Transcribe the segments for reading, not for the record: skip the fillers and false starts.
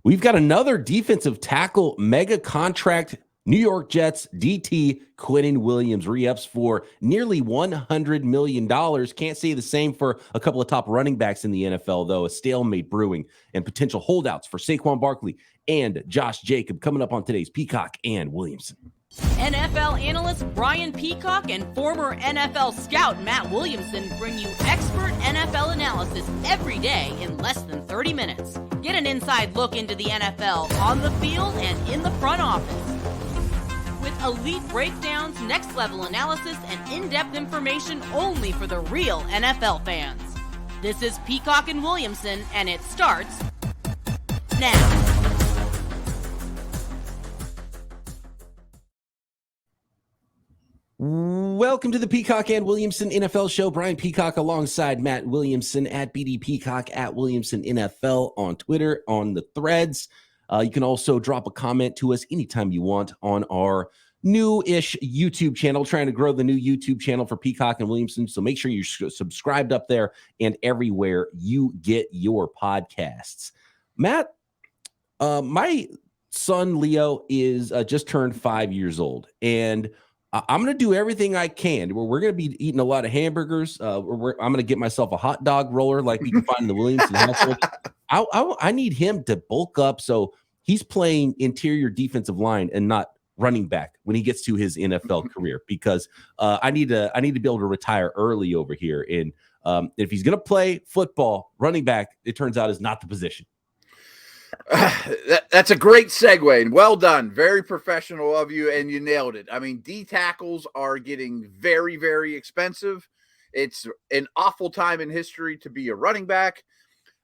We've got another defensive tackle mega contract. New York Jets DT Quinnen Williams re-ups for nearly $100 million. Can't say the same for a couple of top running backs in the NFL, though. A stalemate brewing and potential holdouts for Saquon Barkley and Josh Jacob coming up on today's Peacock and Williamson. NFL analyst Brian Peacock and former NFL scout Matt Williamson bring you expert NFL analysis every day in less than 30 minutes. Get an inside look into the NFL on the field and in the front office. With elite breakdowns, next-level analysis, and in-depth information only for the real NFL fans. This is Peacock and Williamson, and it starts now. Welcome to the Peacock and Williamson NFL Show. Brian Peacock alongside Matt Williamson at BD Peacock at Williamson NFL on Twitter, on the threads. You can also drop a comment to us anytime you want on our new-ish YouTube channel, trying to grow the new YouTube channel for Peacock and Williamson. So make sure you're subscribed up there and everywhere you get your podcasts. Matt, my son Leo is just turned 5 years old, and I'm going to do everything I can. We're going to be eating a lot of hamburgers. I'm going to get myself a hot dog roller like we can find in the Williamson household. I need him to bulk up so he's playing interior defensive line and not running back when he gets to his NFL career, because I need to be able to retire early over here. And if he's going to play football, running back, it turns out, is not the position. That's a great segue, and well done. Very professional of you, and you nailed it. I mean, D tackles are getting very, very expensive. It's an awful time in history to be a running back.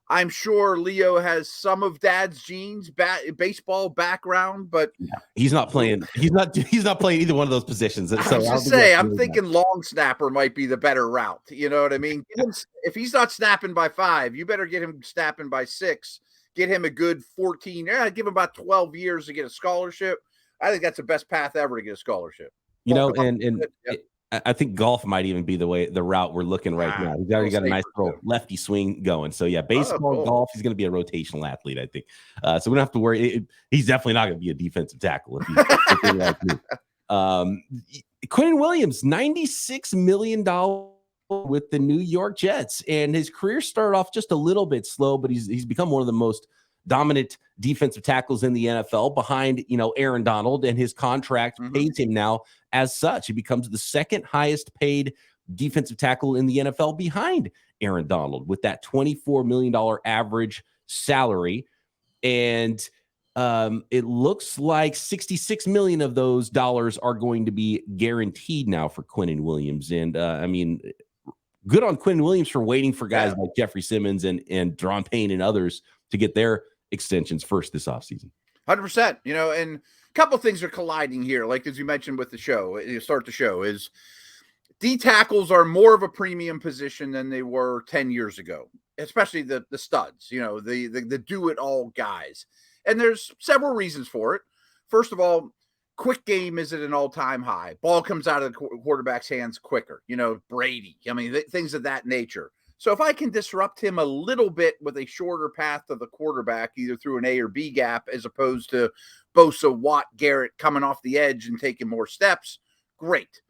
I'm sure Leo has some of Dad's genes, baseball background, but he's not playing. He's not playing either one of those positions. So I was just say, I'm thinking long snapper might be the better route. You know what I mean? If he's not snapping by 5, you better get him snapping by 6. Get him a good 14. Give him about 12 years to get a scholarship. I think that's the best path ever to get a scholarship. I think golf might even be the route we're looking right now. He's already got a nice little lefty swing going. So yeah, baseball, golf, he's going to be a rotational athlete, I think. So we don't have to worry. He's definitely not going to be a defensive tackle if he's like me. Quinnen Williams, $96 million with the New York Jets, and his career started off just a little bit slow, but he's become one of the most dominant defensive tackles in the NFL behind, Aaron Donald, and his contract pays him now as such. He becomes the second highest paid defensive tackle in the NFL behind Aaron Donald with that $24 million average salary. And it looks like $66 million of those dollars are going to be guaranteed now for Quinnen Williams. And good on Quinnen Williams for waiting for guys like Jeffrey Simmons and Daron Payne and others to get their extensions first this offseason. 100%. And a couple of things are colliding here. Like, as you mentioned with the show, start the show, is D tackles are more of a premium position than they were 10 years ago, especially the studs, the do-it-all guys. And there's several reasons for it. First of all, quick game is at an all-time high. Ball comes out of the quarterback's hands quicker. Brady. Things of that nature. So if I can disrupt him a little bit with a shorter path to the quarterback, either through an A or B gap, as opposed to Bosa, Watt, Garrett coming off the edge and taking more steps, great.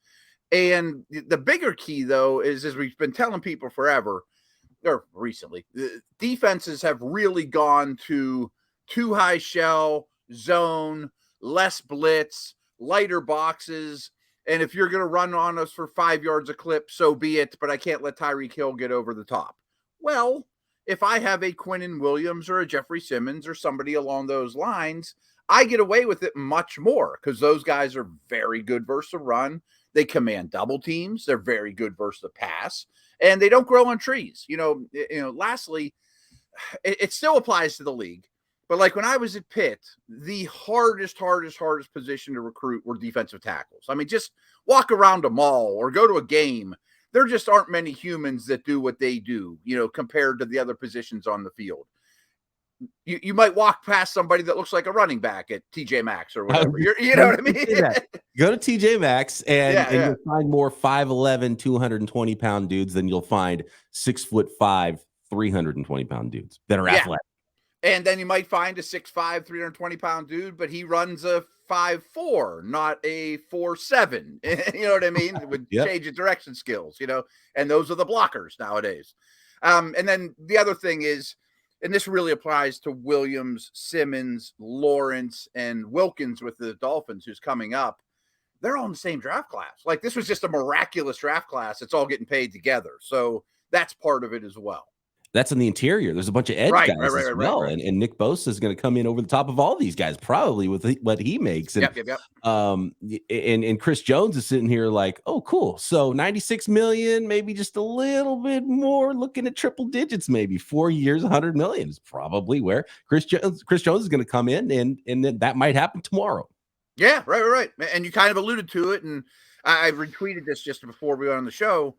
And the bigger key, though, is, as we've been telling people forever, or recently, defenses have really gone to too high shell, zone, less blitz, lighter boxes. And if you're going to run on us for 5 yards a clip, so be it. But I can't let Tyreek Hill get over the top. Well, if I have a Quinnen Williams or a Jeffrey Simmons or somebody along those lines, I get away with it much more, because those guys are very good versus the run. They command double teams. They're very good versus the pass. And they don't grow on trees. Lastly, it still applies to the league. But like when I was at Pitt, the hardest position to recruit were defensive tackles. I mean, just walk around a mall or go to a game. There just aren't many humans that do what they do, compared to the other positions on the field. You might walk past somebody that looks like a running back at TJ Maxx or whatever. You know what I mean? Go to TJ Maxx and you'll find more 5'11", 220-pound dudes than you'll find 6'5", 320-pound dudes that are athletic. And then you might find a 6'5", 320-pound dude, but he runs a 5'4", not a 4'7". You know what I mean? With change of direction skills, and those are the blockers nowadays. And then the other thing is, and this really applies to Williams, Simmons, Lawrence, and Wilkins with the Dolphins, who's coming up. They're all in the same draft class. Like, this was just a miraculous draft class. It's all getting paid together. So that's part of it as well. That's in the interior. There's a bunch of edge guys as well. Right. And Nick Bosa is going to come in over the top of all these guys, probably with what he makes. And, and Chris Jones is sitting here like, oh, cool. So 96 million, maybe just a little bit more, looking at triple digits, maybe 4 years, 100 million is probably where Chris Jones is going to come in, and that might happen tomorrow. Yeah, right. And you kind of alluded to it, and I retweeted this just before we went on the show.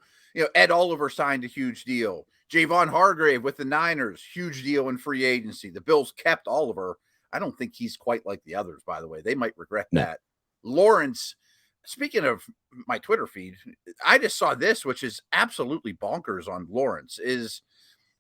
Ed Oliver signed a huge deal. Javon Hargrave with the Niners, huge deal in free agency. The Bills kept Oliver. I don't think he's quite like the others, by the way. They might regret that. Lawrence, speaking of my Twitter feed, I just saw this, which is absolutely bonkers on Lawrence, is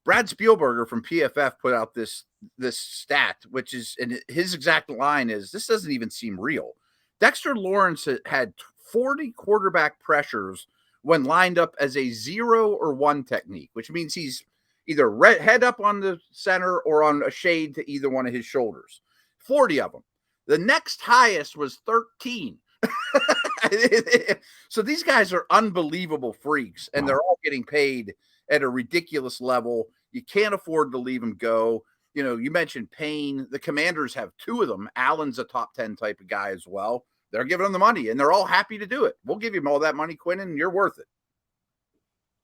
Brad Spielberger from PFF put out this stat, which is, and his exact line is, this doesn't even seem real. Dexter Lawrence had 40 quarterback pressures when lined up as a 0 or 1 technique, which means he's either head up on the center or on a shade to either one of his shoulders. 40 of them. The next highest was 13. So these guys are unbelievable freaks, and they're all getting paid at a ridiculous level. You can't afford to leave them go. You mentioned Payne. The Commanders have 2 of them. Allen's a top 10 type of guy as well. They're giving them the money, and they're all happy to do it. We'll give you all that money, Quinnen, and you're worth it.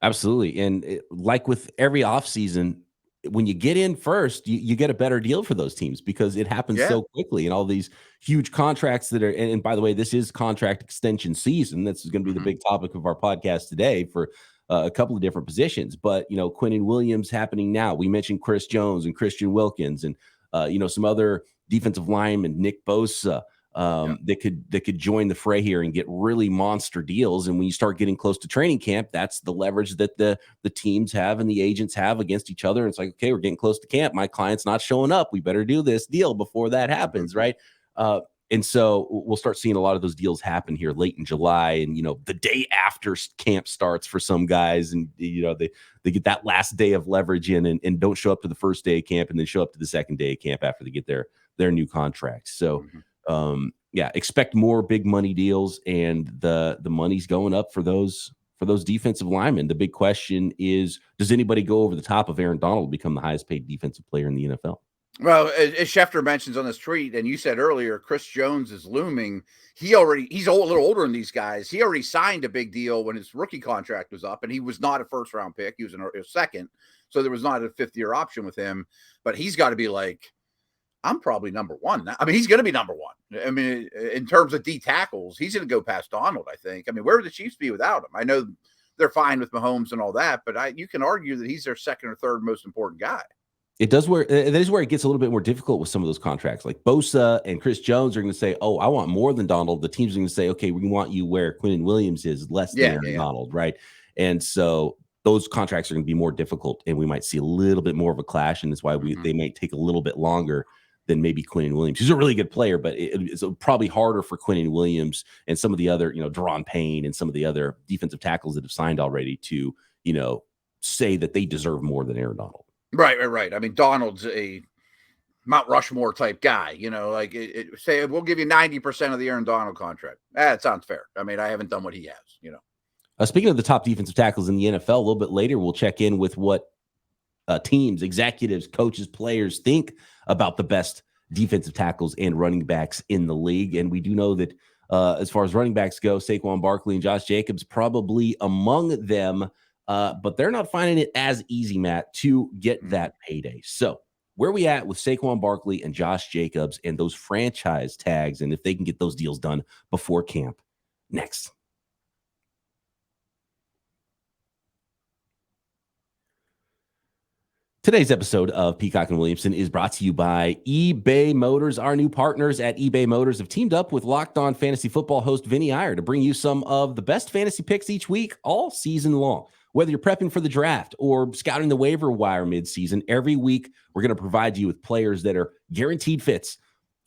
Absolutely. And like with every offseason, when you get in first, you get a better deal for those teams because it happens so quickly, and all these huge contracts that are, and by the way, this is contract extension season. This is going to be the big topic of our podcast today for a couple of different positions. But, Quinnen Williams happening now. We mentioned Chris Jones and Christian Wilkins and, some other defensive linemen, Nick Bosa, that could join the fray here and get really monster deals. And when you start getting close to training camp, that's the leverage that the teams have and the agents have against each other. And it's like, okay, we're getting close to camp. My client's not showing up. We better do this deal before that happens, right? And so we'll start seeing a lot of those deals happen here late in July, and the day after camp starts for some guys, and they get that last day of leverage in and don't show up to the first day of camp, and then show up to the second day of camp after they get their new contract. So expect more big money deals, and the money's going up for those defensive linemen. The big question is, does anybody go over the top of Aaron Donald to become the highest paid defensive player in the NFL? Well, as Schefter mentions on this tweet, and you said earlier, Chris Jones is looming. He's a little older than these guys. He already signed a big deal when his rookie contract was up, and he was not a first-round pick. He was a second, so there was not a fifth-year option with him. But he's got to be like, I'm probably number one. I mean, he's going to be number one. I mean, in terms of D tackles, he's going to go past Donald, I think. I mean, where would the Chiefs be without him? I know they're fine with Mahomes and all that, but you can argue that he's their second or third most important guy. That is where it gets a little bit more difficult with some of those contracts. Like Bosa and Chris Jones are going to say, oh, I want more than Donald. The team's going to say, okay, we want you where Quinnen Williams is, less than Donald, right? And so those contracts are going to be more difficult, and we might see a little bit more of a clash, and that's why they might take a little bit longer than maybe Quinnen Williams. He's a really good player, but it's probably harder for Quinnen Williams and some of the other, Daron Payne and some of the other defensive tackles that have signed already to, say that they deserve more than Aaron Donald. Right. I mean, Donald's a Mount Rushmore type guy, say we'll give you 90% of the Aaron Donald contract. That sounds fair. I mean, I haven't done what he has, Speaking of the top defensive tackles in the NFL, a little bit later, we'll check in with what teams, executives, coaches, players think about the best defensive tackles and running backs in the league. And we do know that as far as running backs go, Saquon Barkley and Josh Jacobs probably among them. But they're not finding it as easy, Matt, to get that payday. So where are we at with Saquon Barkley and Josh Jacobs and those franchise tags, and if they can get those deals done before camp? Next. Today's episode of Peacock and Williamson is brought to you by eBay Motors. Our new partners at eBay Motors have teamed up with Locked On Fantasy Football host Vinny Iyer to bring you some of the best fantasy picks each week, all season long. Whether you're prepping for the draft or scouting the waiver wire midseason, every week we're going to provide you with players that are guaranteed fits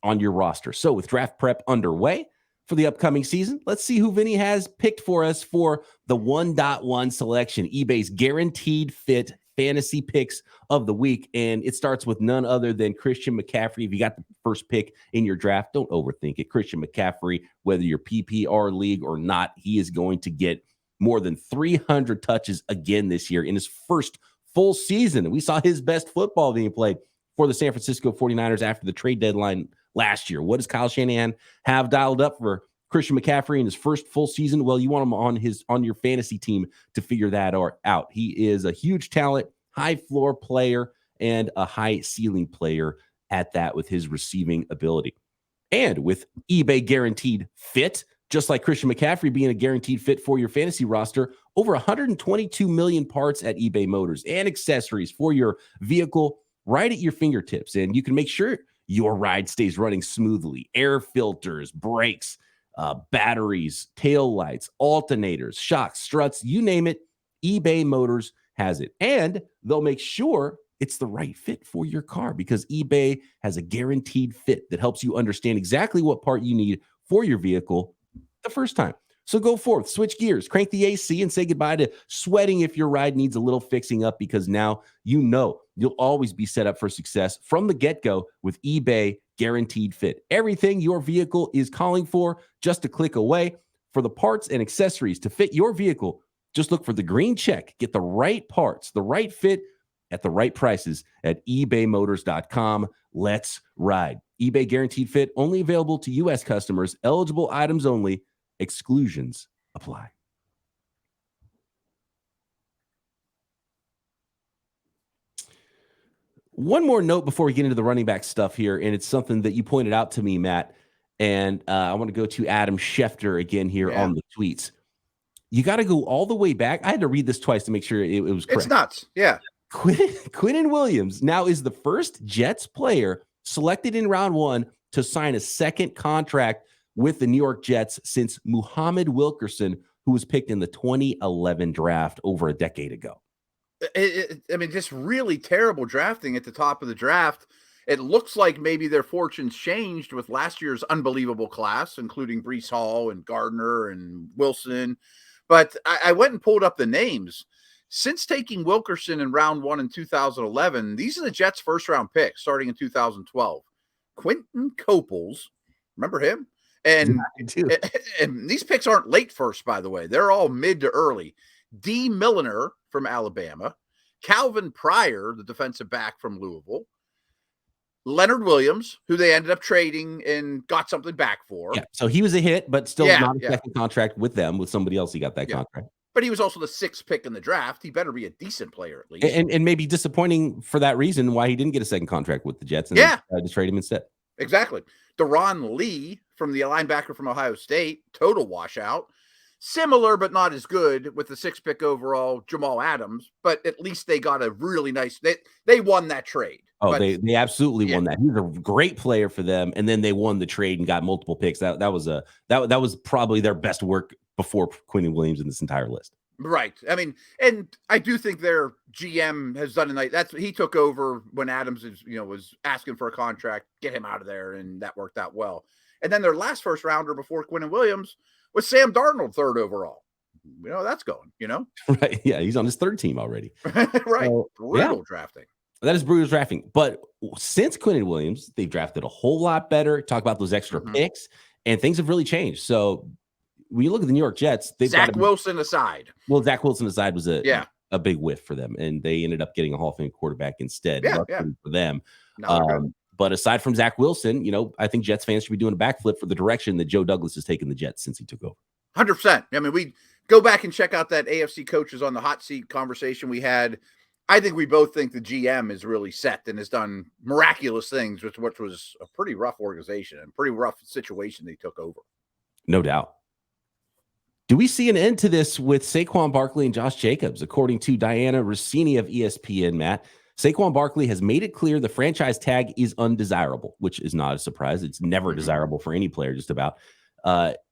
on your roster. So with draft prep underway for the upcoming season, let's see who Vinny has picked for us for the 1.1 selection, eBay's guaranteed fit fantasy picks of the week. And it starts with none other than Christian McCaffrey. If you got the first pick in your draft, don't overthink it. Christian McCaffrey, whether you're PPR league or not, he is going to get more than 300 touches again this year in his first full season. We saw his best football being played for the San Francisco 49ers after the trade deadline last year. What does Kyle Shanahan have dialed up for Christian McCaffrey in his first full season? Well, you want him on your fantasy team to figure that out. He is a huge talent, high floor player, and a high ceiling player at that with his receiving ability. And with eBay guaranteed fit, just like Christian McCaffrey being a guaranteed fit for your fantasy roster, over 122 million parts at eBay Motors and accessories for your vehicle right at your fingertips. And you can make sure your ride stays running smoothly. Air filters, brakes, batteries, tail lights, alternators, shocks, struts, you name it, eBay Motors has it. And they'll make sure it's the right fit for your car because eBay has a guaranteed fit that helps you understand exactly what part you need for your vehicle the first time. So go forth, switch gears, crank the AC, and say goodbye to sweating if your ride needs a little fixing up, because now you know you'll always be set up for success from the get-go with eBay Guaranteed Fit. Everything your vehicle is calling for, just a click away. For the parts and accessories to fit your vehicle, just look for the green check. Get the right parts, the right fit, at the right prices at ebaymotors.com. Let's ride. eBay Guaranteed Fit, only available to U.S. customers, eligible items only. Exclusions apply. One more note before we get into the running back stuff here, and it's something that you pointed out to me, Matt, and I want to go to Adam Schefter again here on the tweets. You got to go all the way back. I had to read this twice to make sure it was correct. It's nuts. Yeah. Quinnen Williams now is the first Jets player selected in round one to sign a second contract with the New York Jets since Muhammad Wilkerson, who was picked in the 2011 draft over a decade ago. I mean, just really terrible drafting at the top of the draft. It looks like maybe their fortunes changed with last year's unbelievable class, including Breece Hall and Gardner and Wilson. But I went and pulled up the names. Since taking Wilkerson in round one in 2011, these are the Jets' first-round picks starting in 2012. Quentin Coples, remember him? And these picks aren't late first, by the way. They're all mid to early. D. Milliner from Alabama, Calvin Pryor, the defensive back from Louisville, Leonard Williams, who they ended up trading and got something back for. Yeah, so he was a hit, but still not a second contract with them. With somebody else, he got that contract. But he was also the sixth pick in the draft. He better be a decent player at least. And maybe disappointing for that reason why he didn't get a second contract with the Jets and decided to trade him instead. Exactly. Deron Lee from the linebacker from Ohio State, total washout. Similar, but not as good with the sixth pick overall, Jamal Adams. But at least they got a really nice. They won that trade. Oh, they absolutely won that. He was a great player for them, and then they won the trade and got multiple picks. That was probably their best work before Quinnen Williams in this entire list. Right. I mean, and I do think their GM has done a nice. That's he took over when Adams was asking for a contract, get him out of there, and that worked out well. And then their last first rounder before Quinnen Williams was Sam Darnold, third overall. That's going. Right. Yeah, he's on his third team already. Right. Brutal drafting. That is brutal drafting. But since Quinnen Williams, they've drafted a whole lot better. Talk about those extra picks, and things have really changed. So when you look at the New York Jets, they've Zach Wilson aside. Well, Zach Wilson aside was a big whiff for them, and they ended up getting a Hall of Fame quarterback instead. For them. But aside from Zach Wilson, I think Jets fans should be doing a backflip for the direction that Joe Douglas has taken the Jets since he took over. 100%. I mean, we go back and check out that AFC coaches on the hot seat conversation we had. I think we both think the GM is really set and has done miraculous things, which was a pretty rough organization and pretty rough situation they took over. No doubt. Do we see an end to this with Saquon Barkley and Josh Jacobs? According to Diana Rossini of ESPN, Matt, Saquon Barkley has made it clear the franchise tag is undesirable, which is not a surprise. It's never desirable for any player, just about.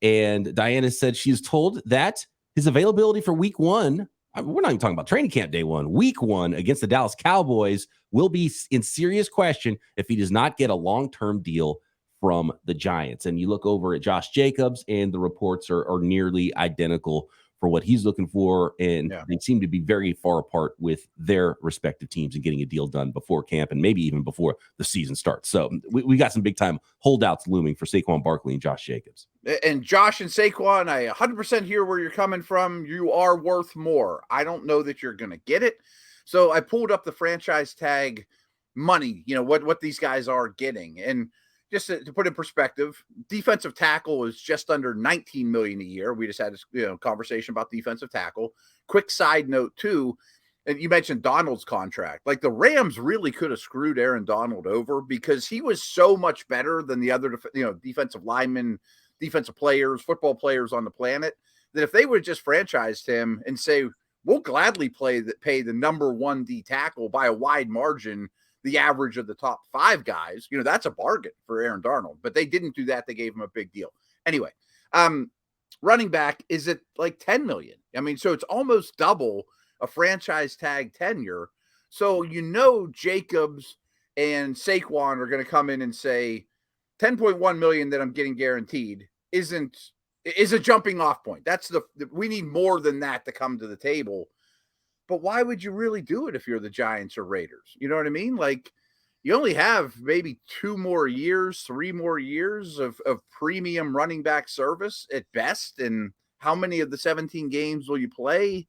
And Diana said she's told that his availability for week one we're not even talking about training camp day one. Week 1 against the Dallas Cowboys will be in serious question if he does not get a long-term deal from the Giants. And you look over at Josh Jacobs, and the reports are nearly identical for what he's looking for, and they seem to be very far apart with their respective teams and getting a deal done before camp and maybe even before the season starts. So we got some big-time holdouts looming for Saquon Barkley and Josh Jacobs. And Josh and Saquon, I 100% hear where you're coming from. You are worth more. I don't know that you're going to get it. So I pulled up the franchise tag money, what these guys are getting. And just to put in perspective, defensive tackle is just under $19 million a year. We just had a conversation about defensive tackle. Quick side note too, and you mentioned Donald's contract. Like the Rams really could have screwed Aaron Donald over because he was so much better than the other defensive linemen, defensive players, football players on the planet, that if they would have just franchised him and say, we'll gladly pay the number 1 D tackle by a wide margin, the average of the top 5 guys, that's a bargain for Aaron Darnold, but they didn't do that. They gave him a big deal. Anyway, running back is at like 10 million. I mean, so it's almost double a franchise tag tenure. So, Jacobs and Saquon are going to come in and say 10.1 million that I'm getting guaranteed is a jumping off point. That's we need more than that to come to the table. But why would you really do it if you're the Giants or Raiders? You know what I mean? Like, you only have maybe 2 more years, 3 more years of premium running back service at best. And how many of the 17 games will you play?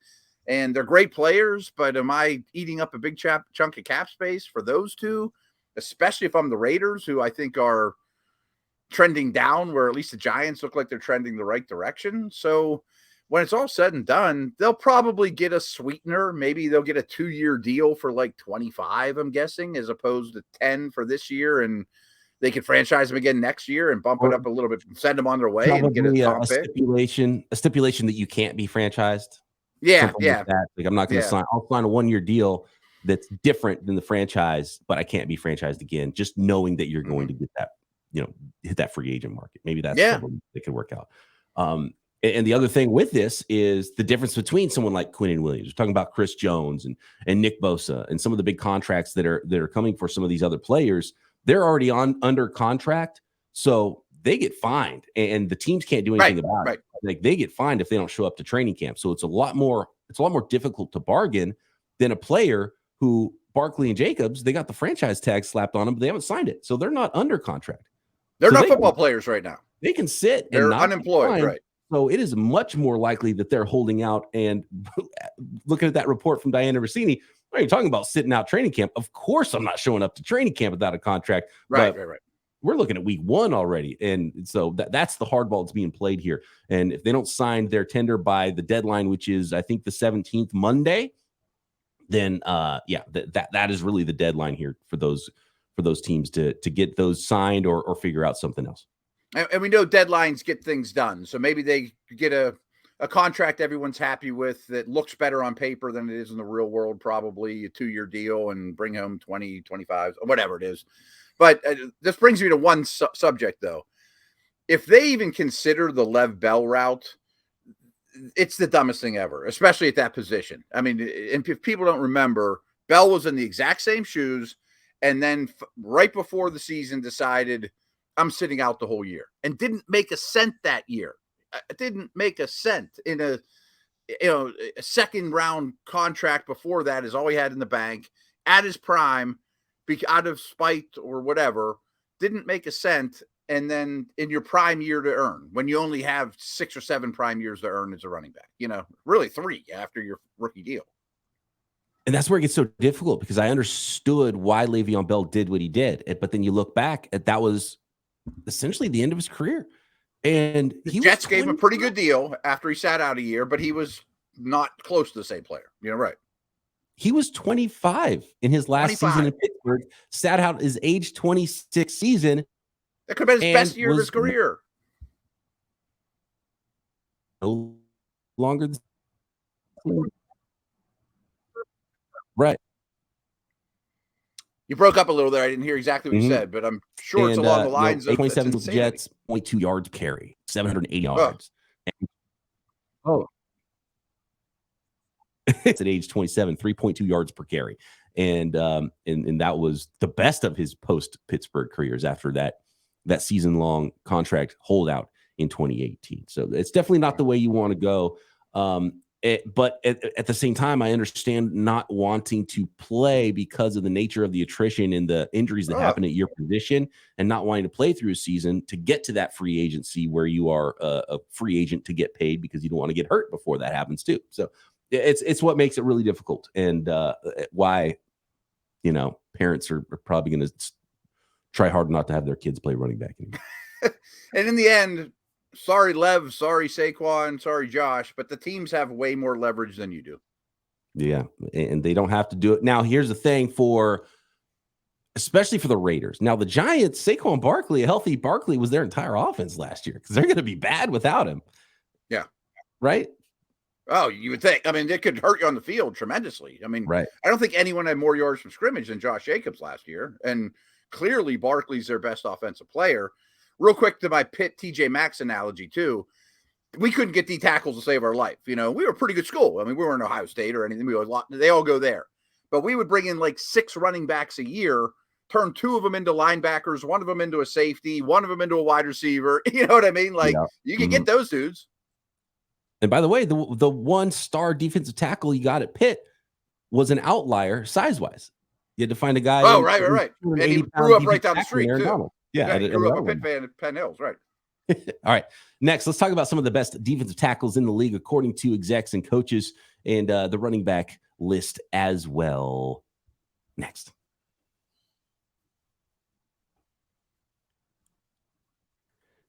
And they're great players, but am I eating up a big chunk of cap space for those two? Especially if I'm the Raiders, who I think are trending down, where at least the Giants look like they're trending the right direction. So when it's all said and done, they'll probably get a sweetener. Maybe they'll get a 2-year deal for like 25, I'm guessing, as opposed to 10 for this year. And they could franchise them again next year and bump it up a little bit, send them on their way and get a stipulation that you can't be franchised. Yeah. Like I'm not going to sign. I'll sign a 1-year deal that's different than the franchise, but I can't be franchised again. Just knowing that you're going to get that, hit that free agent market. Maybe that's something that could work out. And the other thing with this is the difference between someone like Quinnen Williams. We're talking about Chris Jones and Nick Bosa and some of the big contracts that are coming for some of these other players. They're already under contract, so they get fined, and the teams can't do anything about it. Like they get fined if they don't show up to training camp. So it's a lot more difficult to bargain than a player who Barkley and Jacobs, they got the franchise tag slapped on them, but they haven't signed it, so they're not under contract. They're not football players right now. They can sit. They're and not unemployed, right? So it is much more likely that they're holding out. And looking at that report from Diana Rossini, what are you talking about sitting out training camp? Of course, I'm not showing up to training camp without a contract. Right. We're looking at week 1 already. And so that's the hardball that's being played here. And if they don't sign their tender by the deadline, which is, I think, the 17th Monday, then that is really the deadline here for those teams to get those signed or figure out something else. And we know deadlines get things done. So maybe they get a contract everyone's happy with that looks better on paper than it is in the real world, probably a 2-year deal and bring home 20, 25, whatever it is. But this brings me to one subject, though. If they even consider the Lev Bell route, it's the dumbest thing ever, especially at that position. I mean, and if people don't remember, Bell was in the exact same shoes, and then right before the season decided, I'm sitting out the whole year, and didn't make a cent that year. Didn't make a cent in a second round contract before that is all he had in the bank at his prime, out of spite or whatever, didn't make a cent. And then in your prime year to earn, when you only have 6 or 7 prime years to earn as a running back, really 3 after your rookie deal. And that's where it gets so difficult, because I understood why Le'Veon Bell did what he did. But then you look back at that was essentially the end of his career. And the Jets gave him a pretty good deal after he sat out a year, but he was not close to the same player. Right. He was 25 in his last season in Pittsburgh, sat out his age 26 season. That could have been his best year of his career. No longer. Right. You broke up a little there. I didn't hear exactly what you said, but I'm sure it's along the lines of 27 Jets, 0.2 yards carry, 780 yards. It's at age 27, 3.2 yards per carry. And that was the best of his post-Pittsburgh careers after that season-long contract holdout in 2018. So it's definitely not the way you want to go. But at the same time, I understand not wanting to play because of the nature of the attrition and the injuries that happen at your position, and not wanting to play through a season to get to that free agency where you are a free agent to get paid because you don't want to get hurt before that happens too. So it's what makes it really difficult, and why, parents are probably going to try hard not to have their kids play running back anymore. And in the end, sorry, Lev, sorry, Saquon, sorry, Josh, but the teams have way more leverage than you do. Yeah, and they don't have to do it. Now, here's the thing especially for the Raiders. Now, the Giants, Saquon Barkley, a healthy Barkley was their entire offense last year because they're going to be bad without him. Yeah. Right? Oh, you would think. I mean, it could hurt you on the field tremendously. I mean, right. I don't think anyone had more yards from scrimmage than Josh Jacobs last year. And clearly, Barkley's their best offensive player. Real quick to my Pitt TJ Maxx analogy, too. We couldn't get D tackles to save our life. We were a pretty good school. I mean, we weren't Ohio State or anything. They all go there. But we would bring in like 6 running backs a year, turn 2 of them into linebackers, 1 of them into a safety, 1 of them into a wide receiver. You know what I mean? Like, you can get those dudes. And by the way, the 1-star defensive tackle you got at Pitt was an outlier size-wise. You had to find a guy. Oh, right. And he grew up right down the street, too. Yeah, he grew up a Pitt fan at Penn Hills, right. All right. Next, let's talk about some of the best defensive tackles in the league, according to execs and coaches, and the running back list as well. Next.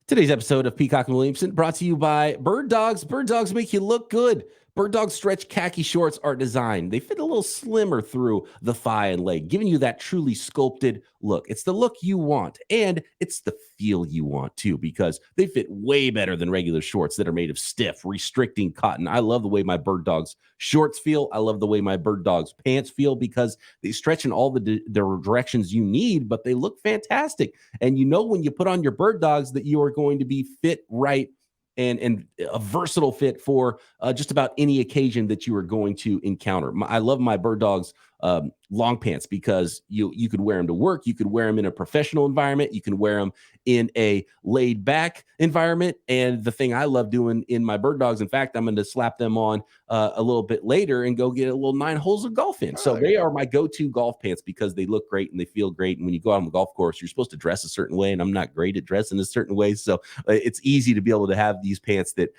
Today's episode of Peacock and Williamson brought to you by Bird Dogs. Bird Dogs make you look good. Bird Dogs stretch khaki shorts are designed. They fit a little slimmer through the thigh and leg, giving you that truly sculpted look. It's the look you want, and it's the feel you want too, because they fit way better than regular shorts that are made of stiff, restricting cotton. I love the way my Bird Dogs shorts feel. I love the way my Bird Dogs pants feel because they stretch in all the directions you need, but they look fantastic. And when you put on your Bird Dogs that you are going to be fit right and a versatile fit for just about any occasion that you are going to encounter. I love my Bird Dogs long pants because you could wear them to work. You could wear them in a professional environment. You can wear them in a laid back environment. And the thing I love doing in my Bird Dogs, in fact, I'm going to slap them on a little bit later and go get a little 9 holes of golf in. So they are my go-to golf pants because they look great and they feel great. And when you go out on the golf course, you're supposed to dress a certain way, and I'm not great at dressing a certain way. So it's easy to be able to have these pants that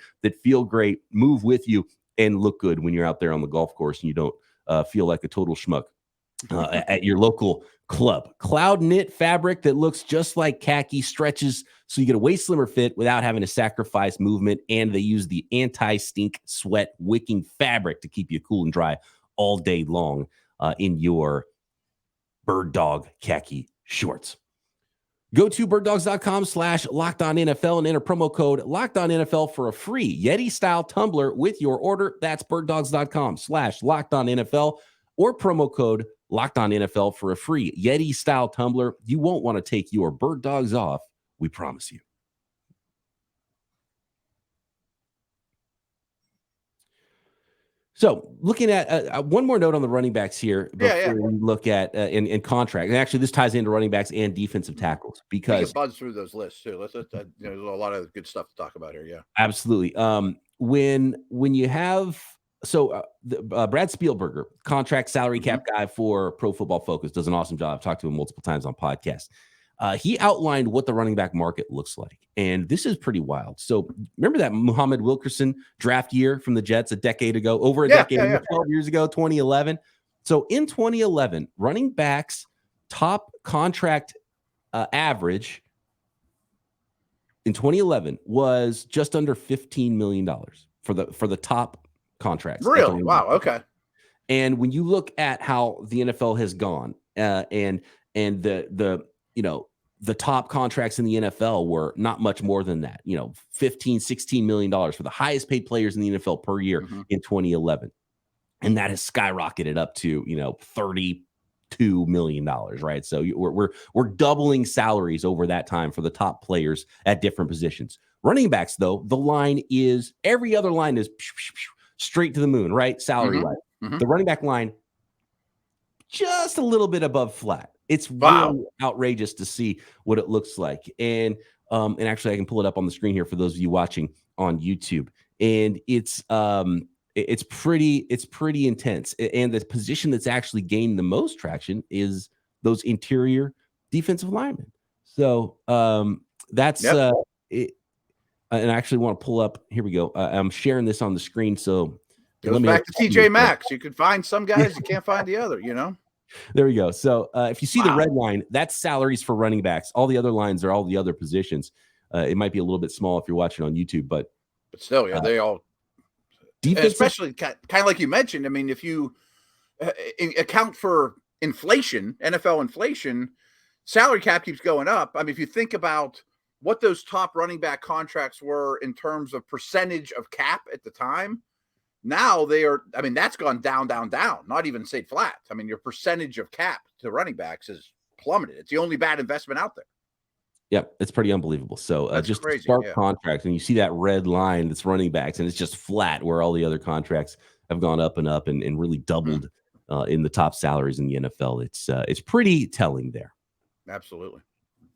feel great, move with you, and look good when you're out there on the golf course and you don't feel like a total schmuck at your local club. Cloud knit fabric that looks just like khaki, stretches so you get a way slimmer fit without having to sacrifice movement, and they use the anti-stink sweat wicking fabric to keep you cool and dry all day long in your Bird Dog khaki shorts. Go to birddogs.com/LockedOnNFL and enter promo code LockedOnNFL for a free Yeti-style tumbler with your order. That's birddogs.com/LockedOnNFL or promo code LockedOnNFL for a free Yeti-style tumbler. You won't want to take your Bird Dogs off, we promise you. So looking at one more note on the running backs here before we look at in contract. And actually, this ties into running backs and defensive tackles because we can buzz through those lists too. There's a lot of good stuff to talk about here. Yeah, absolutely. When you have Brad Spielberger, contract salary cap guy for Pro Football Focus, does an awesome job. I've talked to him multiple times on podcasts. He outlined what the running back market looks like, and this is pretty wild. So remember that Muhammad Wilkerson draft year from the Jets a decade ago, over a decade, 12 years ago, 2011. So in 2011, running backs top contract average in 2011 was just under $15 million for the top contracts. Really? Wow. Okay. And when you look at how the NFL has gone, and the top contracts in the NFL were not much more than that, $15, $16 million for the highest paid players in the NFL per year in 2011. And that has skyrocketed up to, $32 million, right? So we're doubling salaries over that time for the top players at different positions. Running backs, though, the line is, every other line is straight to the moon, right? Salary-wise. The running back line, just a little bit above flat. It's really outrageous to see what it looks like. And actually I can pull it up on the screen here for those of you watching on YouTube. And it's pretty intense. And the position that's actually gained the most traction is those interior defensive linemen. So that's it. And I actually want to pull up. Here we go. I'm sharing this on the screen. So goes back to TJ Maxx. You could find some guys, you can't find the other, There we go. So if you see the red line, that's salaries for running backs. All the other lines are all the other positions. It might be a little bit small if you're watching on YouTube, but still, they all, especially kind of like you mentioned. I mean, if you account for inflation, NFL inflation, salary cap keeps going up. I mean, if you think about what those top running back contracts were in terms of percentage of cap at the time, now they are, I mean, that's gone down, not even stayed flat. I mean, your percentage of cap to running backs is plummeted. It's the only bad investment out there. Yep, it's pretty unbelievable. So just crazy, start contracts, and you see that red line that's running backs, and it's just flat where all the other contracts have gone up and up and really doubled in the top salaries in the NFL. It's pretty telling there. Absolutely.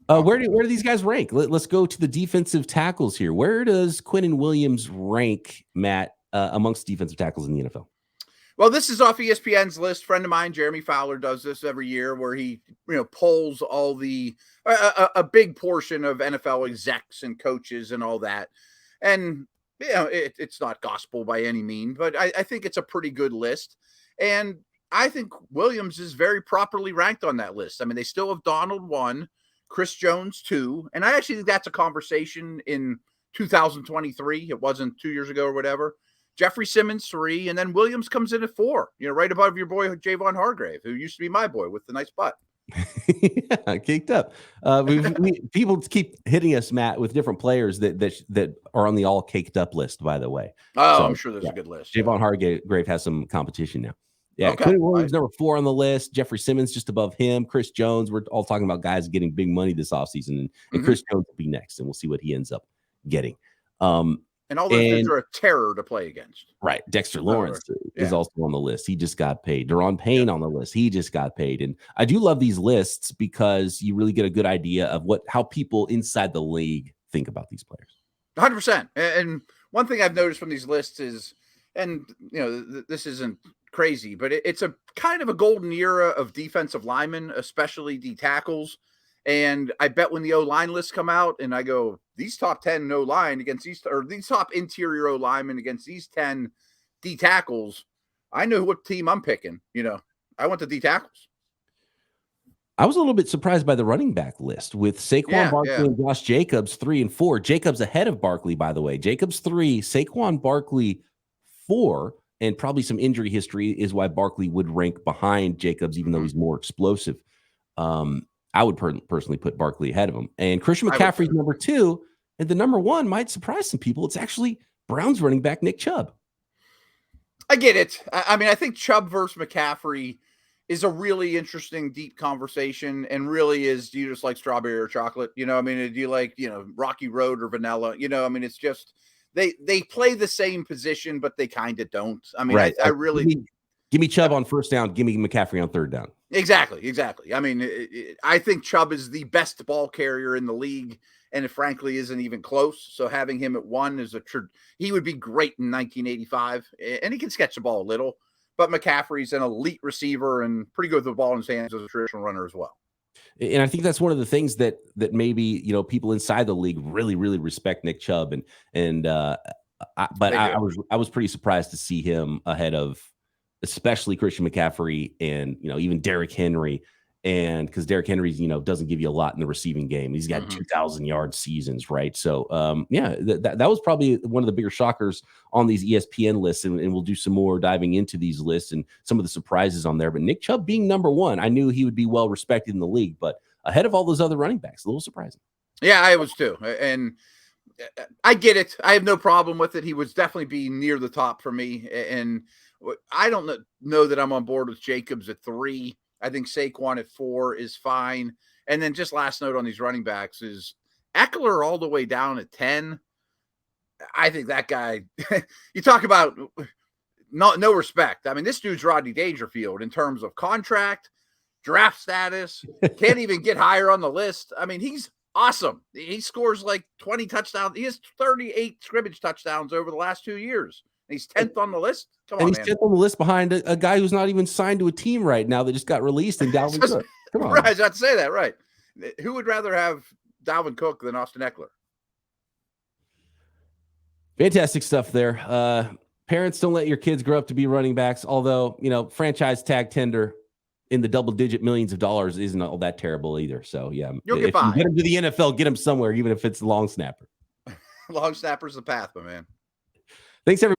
Where do these guys rank? Let's go to the defensive tackles here. Where does Quinnen Williams rank, Matt, amongst defensive tackles in the NFL? Well, this is off ESPN's list. Friend of mine, Jeremy Fowler, does this every year where he, polls all the a big portion of NFL execs and coaches and all that. And it's not gospel by any means, but I think it's a pretty good list. And I think Williams is very properly ranked on that list. I mean, they still have Donald 1, Chris Jones 2, and I actually think that's a conversation in 2023. It wasn't 2 years ago or whatever. Jeffrey Simmons 3, and then Williams comes in at 4. Right above your boy Javon Hargrave, who used to be my boy with the nice butt. Yeah, caked up. People keep hitting us, Matt, with different players that are on the all caked up list. By the way, I'm sure there's a good list. Javon Hargrave has some competition now. Yeah, okay. Quinnen Williams number 4 on the list. Jeffrey Simmons just above him. Chris Jones. We're all talking about guys getting big money this offseason, and Chris Jones will be next, and we'll see what he ends up getting. And all those dudes are a terror to play against. Right. Dexter Lawrence is also on the list. He just got paid. Daron Payne on the list. He just got paid. And I do love these lists because you really get a good idea of how people inside the league think about these players. 100%. And one thing I've noticed from these lists is, and this isn't crazy, but it's a kind of a golden era of defensive linemen, especially D tackles. And I bet when the O-line lists come out and I go, these top 10 O-line against these, or these top interior O-linemen against these 10 D tackles, I know what team I'm picking. I want the D tackles. I was a little bit surprised by the running back list with Saquon Barkley and Josh Jacobs 3 and 4. Jacobs ahead of Barkley, by the way. Jacobs 3, Saquon Barkley 4, and probably some injury history is why Barkley would rank behind Jacobs, even though he's more explosive. I would personally put Barkley ahead of him. And Christian McCaffrey's number 2, and the number 1 might surprise some people. It's actually Browns running back Nick Chubb. I get it. I mean, I think Chubb versus McCaffrey is a really interesting, deep conversation, and really is, do you just like strawberry or chocolate? I mean, do you like, Rocky Road or vanilla? I mean, it's just, they play the same position, but they kind of don't. I mean, right. I really... Give me Chubb on first down. Give me McCaffrey on third down. Exactly. I mean, I think Chubb is the best ball carrier in the league, and it frankly isn't even close. So having him at 1 is he would be great in 1985, and he can sketch the ball a little. But McCaffrey's an elite receiver and pretty good with the ball in his hands as a traditional runner as well. And I think that's one of the things that maybe people inside the league really, really respect Nick Chubb, I was pretty surprised to see him ahead of, especially Christian McCaffrey and, even Derrick Henry. And because Derrick Henry, doesn't give you a lot in the receiving game. He's got 2,000-yard seasons, right? So, that was probably one of the bigger shockers on these ESPN lists. And we'll do some more diving into these lists and some of the surprises on there. But Nick Chubb being number 1, I knew he would be well respected in the league, but ahead of all those other running backs, a little surprising. Yeah, I was too. And I get it. I have no problem with it. He was definitely be near the top for me. And I don't know that I'm on board with Jacobs at 3. I think Saquon at 4 is fine. And then just last note on these running backs is Eckler all the way down at 10. I think that guy, you talk about no respect. I mean, this dude's Rodney Dangerfield in terms of contract, draft status, can't even get higher on the list. I mean, he's awesome. He scores like 20 touchdowns. He has 38 scrimmage touchdowns over the last 2 years. He's 10th on the list. Come on, he's 10th on the list behind a guy who's not even signed to a team right now that just got released in Dalvin Cook. Come on. Right, I was about to say that, right. Who would rather have Dalvin Cook than Austin Eckler? Fantastic stuff there. Parents, don't let your kids grow up to be running backs, although, franchise tag tender in the double-digit millions of dollars isn't all that terrible either. So, yeah, you'll if you get him to the NFL, get him somewhere, even if it's the long snapper. Long snapper's the path, my man. Thanks, everybody.